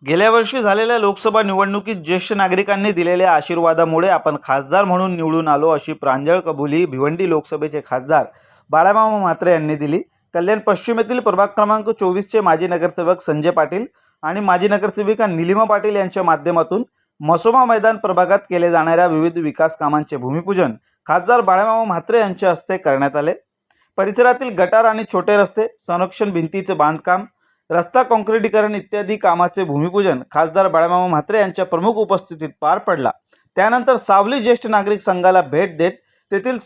गेल्या वर्षी झालेल्या लोकसभा निवडणुकीत ज्येष्ठ नागरिकांनी दिलेल्या आशीर्वादामुळे आपण खासदार म्हणून निवडून आलो अशी प्रांजळ कबुली भिवंडी लोकसभेचे खासदार बाळामामा म्हात्रे यांनी दिली। कल्याण पश्चिमेतील प्रभाग क्रमांक 24 चे माजी नगरसेवक संजय पाटील आणि माजी नगरसेविका निलिमा पाटील यांच्या माध्यमातून मसोमा मैदान प्रभागात केले जाणाऱ्या विविध विकास कामांचे भूमिपूजन खासदार बाळामामा म्हात्रे यांच्या हस्ते करण्यात आले। परिसरातील गटार आणि छोटे रस्ते, संरक्षण भिंतीचे बांधकाम, रस्ता काँक्रिटीकरण इत्यादी कामाचे भूमिपूजन खासदार बाळामामा म्हात्रे यांच्या प्रमुख उपस्थितीत पार पडला। त्यानंतर सावली ज्येष्ठ नागरिक संघाला भेट देत तेथील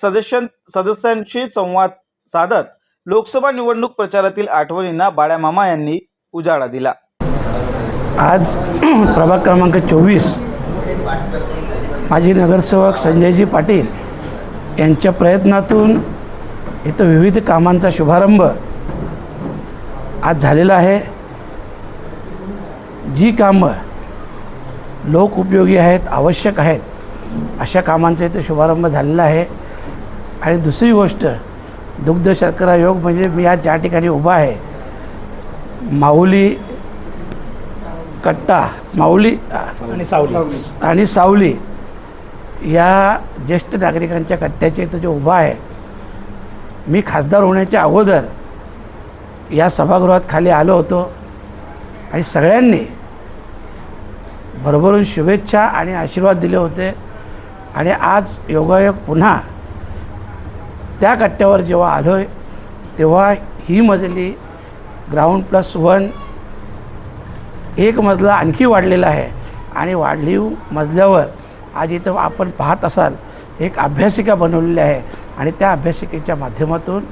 सदस्यांशी संवाद साधत लोकसभा निवडणूक प्रचारातील आठवणींना बाळामामा यांनी उजाळा दिला। आज प्रभाग क्रमांक 24 माजी नगरसेवक संजयजी पाटील यांच्या प्रयत्नातून इथं विविध कामांचा शुभारंभ आज झालेला आहे। जी कामं लोक उपयोगी आहेत, आवश्यक आहेत, अशा कामांचा इथं शुभारंभ झालेला आहे। आणि दुसरी गोष्ट, दुग्ध शर्करा योग म्हणजे मी आज ज्या ठिकाणी उभा आहे, माऊली कट्टा, माऊली आणि सावली या ज्येष्ठ नागरिकांच्या कट्ट्याच्या इथं जो उभा आहे, मी खासदार होण्याच्या अगोदर या सभागृहात खाली आलो होतो आणि सगळ्यांनी भरभरून शुभेच्छा आणि आशीर्वाद दिले होते। आणि आज योगायोग पुन्हा त्या कट्ट्यावर जेव्हा आलो आहे तेव्हा ही मजली ग्राउंड+1 एक मजला आणखी वाढलेला आहे। आणि वाढीव मजल्यावर आज इथं आपण पाहत असाल एक अभ्यासिका बनवलेली आहे आणि त्या अभ्यासिकेच्या माध्यमातून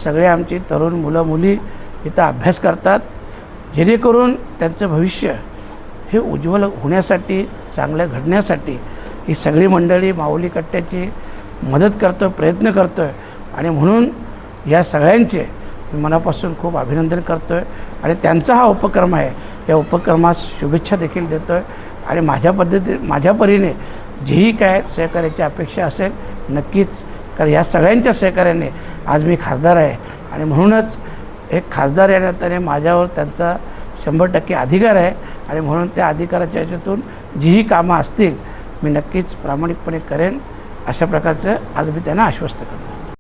सगळे आमची तरुण मुलं मुली इथं अभ्यास करतात, जेणेकरून त्यांचं भविष्य हे उज्ज्वल होण्यासाठी, चांगलं घडण्यासाठी ही सगळी मंडळी माऊली कट्ट्याची मदत करतो, प्रयत्न करतो आहे। आणि म्हणून या सगळ्यांचे मी मनापासून खूप अभिनंदन करतो आहे आणि त्यांचा हा उपक्रम आहे, या उपक्रमास शुभेच्छा देखील देतो आहे। आणि माझ्या परीने जेही काय सहकार्याची अपेक्षा असेल नक्कीच, कारण या सगळ्यांच्या सहकार्याने आज मी खासदार आहे आणि म्हणूनच एक खासदार या नात्याने माझ्यावर त्यांचा 100% अधिकार आहे आणि म्हणून त्या अधिकाराच्या ह्याच्यातून जीही कामं असतील मी नक्कीच प्रामाणिकपणे करेन, अशा प्रकारचं आज मी त्यांना आश्वस्त करतो।